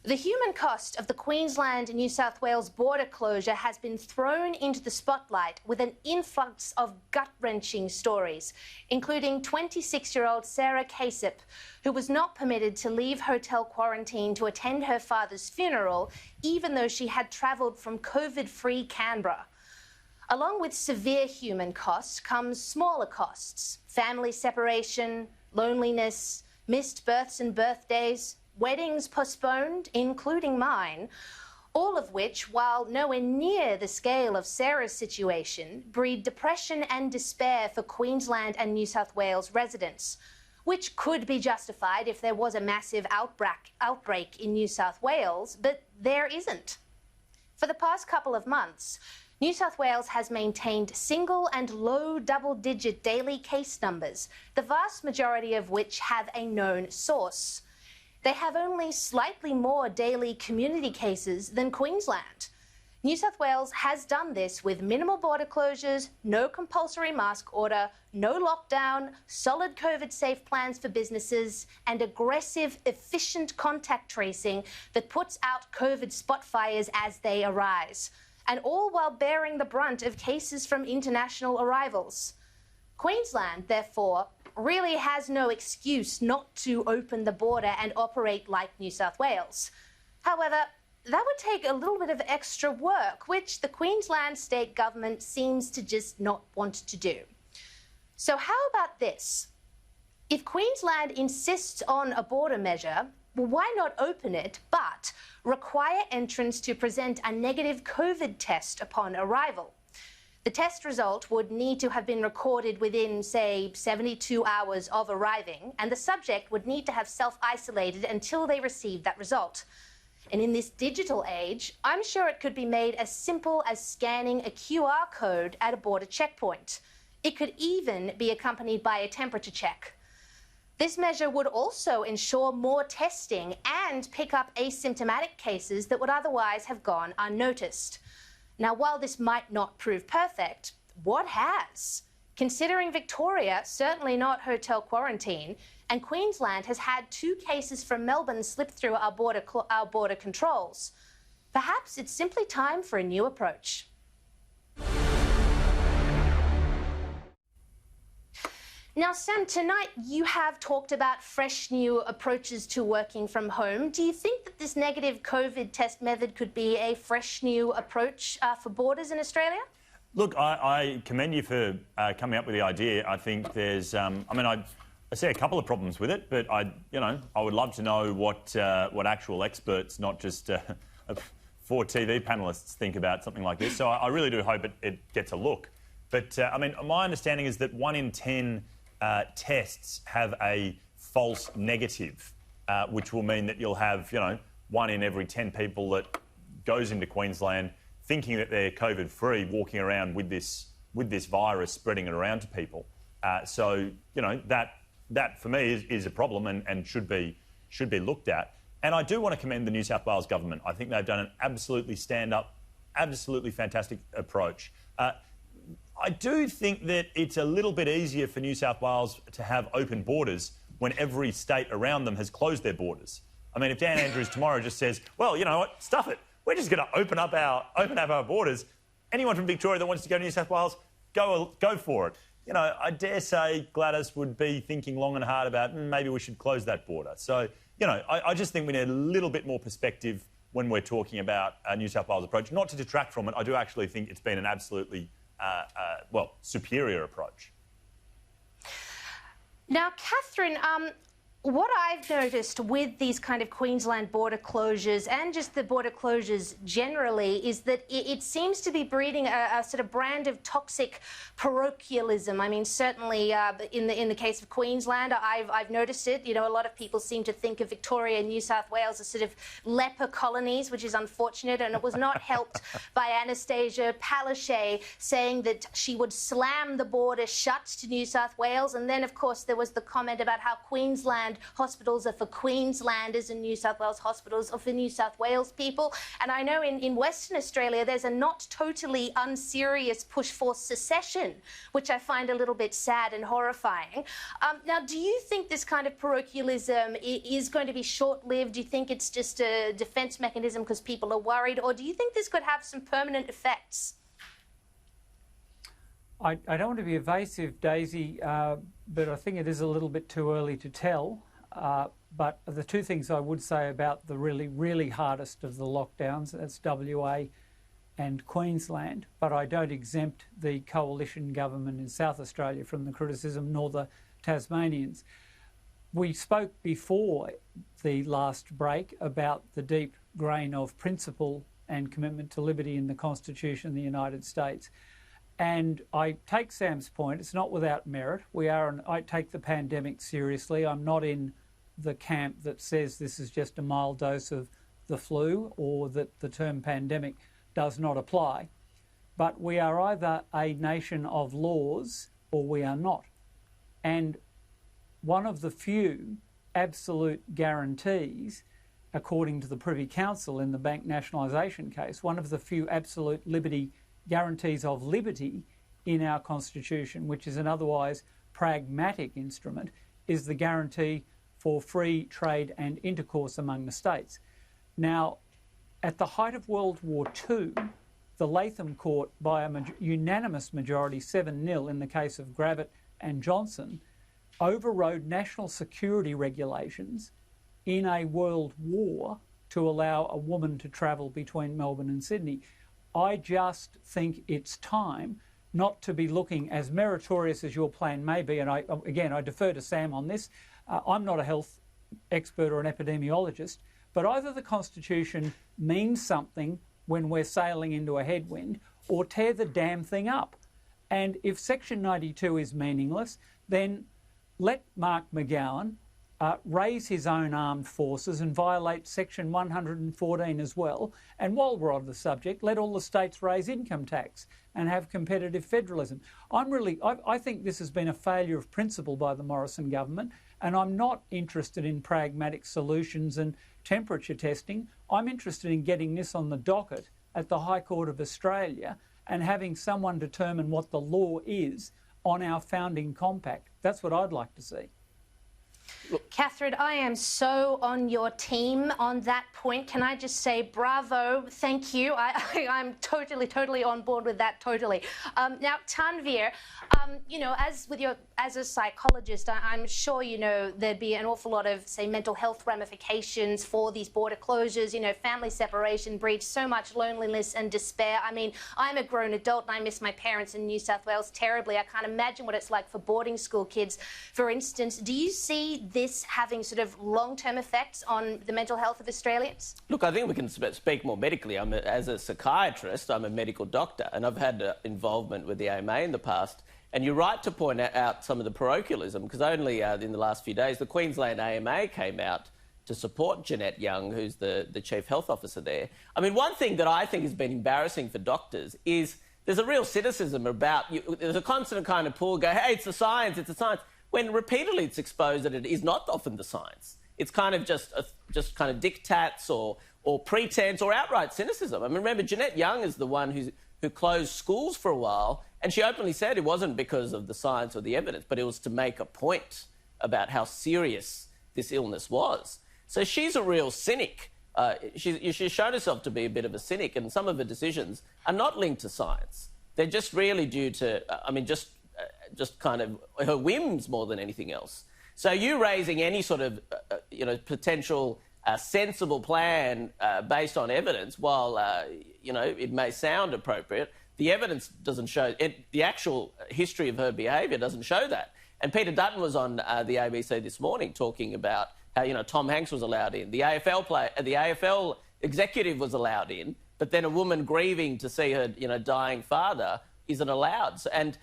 The human cost of the Queensland-New South Wales border closure has been thrown into the spotlight with an influx of gut-wrenching stories, including 26-year-old Sarah Casip, who was not permitted to leave hotel quarantine to attend her father's funeral, even though she had travelled from COVID-free Canberra. Along with severe human costs comes smaller costs: family separation, loneliness, missed births and birthdays, weddings postponed, including mine, all of which, while nowhere near the scale of Sarah's situation, breed depression and despair for Queensland and New South Wales residents, which could be justified if there was a massive outbreak in New South Wales, but there isn't. For the past couple of months, New South Wales has maintained single and low double-digit daily case numbers, the vast majority of which have a known source. They have only slightly more daily community cases than Queensland. New South Wales has done this with minimal border closures, no compulsory mask order, no lockdown, solid COVID-safe plans for businesses, and aggressive, efficient contact tracing that puts out COVID spot fires as they arise, and all while bearing the brunt of cases from international arrivals. Queensland, therefore, really has no excuse not to open the border and operate like New South Wales. However, that would take a little bit of extra work, which the Queensland state government seems to just not want to do. So how about this? If Queensland insists on a border measure, well, why not open it, but require entrants to present a negative COVID test upon arrival? The test result would need to have been recorded within, say, 72 hours of arriving, and the subject would need to have self-isolated until they received that result. And in this digital age, I'm sure it could be made as simple as scanning a QR code at a border checkpoint. It could even be accompanied by a temperature check. This measure would also ensure more testing and pick up asymptomatic cases that would otherwise have gone unnoticed. Now, while this might not prove perfect, what has? Considering Victoria, certainly not hotel quarantine, and Queensland has had 2 cases from Melbourne slip through our border controls. Perhaps it's simply time for a new approach. Now, Sam, tonight you have talked about fresh new approaches to working from home. Do you think that this negative COVID test method could be a fresh new approach for borders in Australia? Look, I commend you for coming up with the idea. I think there's, I see a couple of problems with it, but I would love to know what actual experts, not just 4 TV panellists, think about something like this. So I really do hope it gets a look. But my understanding is that 1 in 10 tests have a false negative, which will mean that you'll have, 1 in every 10 people that goes into Queensland thinking that they're COVID-free, walking around with this virus, spreading it around to people. So that for me is a problem and should be looked at. And I do want to commend the New South Wales government. I think they've done an absolutely stand-up, absolutely fantastic approach. I do think that it's a little bit easier for New South Wales to have open borders when every state around them has closed their borders. I mean, if Dan Andrews tomorrow just says, well, you know what, stuff it, we're just going to open up our borders. Anyone from Victoria that wants to go to New South Wales, go for it. I dare say Gladys would be thinking long and hard about maybe we should close that border. So, I just think we need a little bit more perspective when we're talking about a New South Wales approach. Not to detract from it, I do actually think it's been an absolutely superior approach. Now, Catherine, what I've noticed with these kind of Queensland border closures and just the border closures generally is that it seems to be breeding a sort of brand of toxic parochialism. I mean, certainly in the case of Queensland, I've noticed it. A lot of people seem to think of Victoria and New South Wales as sort of leper colonies, which is unfortunate, and it was not helped by Anastasia Palaszczuk saying that she would slam the border shut to New South Wales. And then, of course, there was the comment about how Queensland Queensland hospitals are for Queenslanders and New South Wales hospitals are for New South Wales people. And I know in Western Australia there's a not totally unserious push for secession, which I find a little bit sad and horrifying. Now, do you think this kind of parochialism is going to be short-lived? Do you think it's just a defence mechanism because people are worried? Or do you think this could have some permanent effects? I don't want to be evasive, Daisy, but I think it is a little bit too early to tell. But the two things I would say about the really, really hardest of the lockdowns, that's WA and Queensland, but I don't exempt the coalition government in South Australia from the criticism, nor the Tasmanians. We spoke before the last break about the deep grain of principle and commitment to liberty in the Constitution of the United States. And I take Sam's point, it's not without merit. I take the pandemic seriously. I'm not in the camp that says this is just a mild dose of the flu or that the term pandemic does not apply. But we are either a nation of laws or we are not. And one of the few absolute guarantees, according to the Privy Council in the bank nationalisation case, one of the few absolute guarantees of liberty in our Constitution, which is an otherwise pragmatic instrument, is the guarantee for free trade and intercourse among the states. Now, at the height of World War II, the Latham Court, by a unanimous majority, 7-0 in the case of Gravitt and Johnson, overrode national security regulations in a world war to allow a woman to travel between Melbourne and Sydney. I just think it's time not to be looking, as meritorious as your plan may be, and I defer to Sam on this. I'm not a health expert or an epidemiologist, but either the Constitution means something when we're sailing into a headwind, or tear the damn thing up. And if Section 92 is meaningless, then let Mark McGowan raise his own armed forces and violate Section 114 as well. And while we're on the subject, let all the states raise income tax and have competitive federalism. I think this has been a failure of principle by the Morrison government, and I'm not interested in pragmatic solutions and temperature testing. I'm interested in getting this on the docket at the High Court of Australia and having someone determine what the law is on our founding compact. That's what I'd like to see. Catherine, I am so on your team on that point. Can I just say bravo, thank you. I'm totally on board with that, totally. Now, Tanveer, as a psychologist, I'm sure you know there'd be an awful lot of, say, mental health ramifications for these border closures. You know, family separation breeds so much loneliness and despair. I mean, I'm a grown adult and I miss my parents in New South Wales terribly. I can't imagine what it's like for boarding school kids. For instance, do you see this having sort of long-term effects on the mental health of Australians? Look, I think we can speak more medically. As a psychiatrist, I'm a medical doctor, and I've had involvement with the AMA in the past. And you're right to point out some of the parochialism, because only in the last few days, the Queensland AMA came out to support Jeanette Young, who's the Chief Health Officer there. I mean, one thing that I think has been embarrassing for doctors is there's a real cynicism about... there's a constant kind of pull, hey, it's the science, when repeatedly it's exposed that it is not often the science. It's kind of just kind of diktats or pretense or outright cynicism. I mean, remember, Jeanette Young is the one who closed schools for a while, and she openly said it wasn't because of the science or the evidence, but it was to make a point about how serious this illness was. So she's a real cynic. She's shown herself to be a bit of a cynic, and some of her decisions are not linked to science. They're just really due to, just kind of her whims more than anything else. So you raising any sort of, potential sensible plan based on evidence, while, it may sound appropriate, the evidence doesn't show it. The actual history of her behaviour doesn't show that. And Peter Dutton was on the ABC this morning talking about how, Tom Hanks was allowed in. The AFL executive was allowed in, but then a woman grieving to see her, dying father isn't allowed. And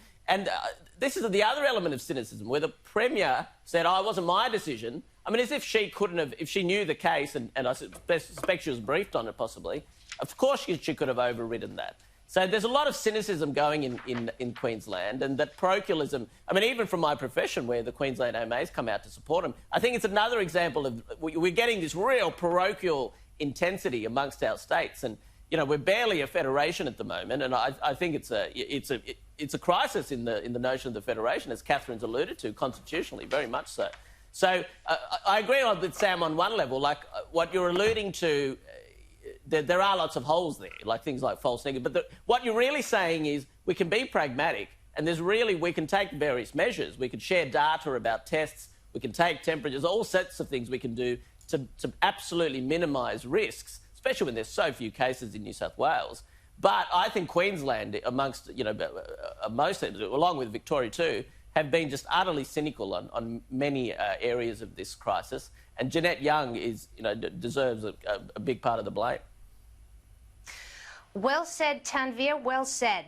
this is the other element of cynicism, where the Premier said, it wasn't my decision. I mean, as if she couldn't have, if she knew the case, and I suspect she was briefed on it possibly, of course she could have overridden that. So there's a lot of cynicism going in Queensland, and that parochialism, I mean, even from my profession where the Queensland AMA's come out to support him, I think it's another example of we're getting this real parochial intensity amongst our states. And, you know, we're barely a federation at the moment, and I think it's a crisis in the notion of the federation, as Catherine's alluded to, constitutionally, very much so. So I agree with Sam on one level, like what you're alluding to, there are lots of holes there, like things like false negative. But what you're really saying is we can be pragmatic, and we can take various measures. We can share data about tests, we can take temperatures, all sorts of things we can do to absolutely minimise risks, especially when there's so few cases in New South Wales. But I think Queensland, amongst, you know, most, along with Victoria too, have been just utterly cynical on many areas of this crisis. And Jeanette Young deserves a big part of the blame. Well said, Tanvir, well said.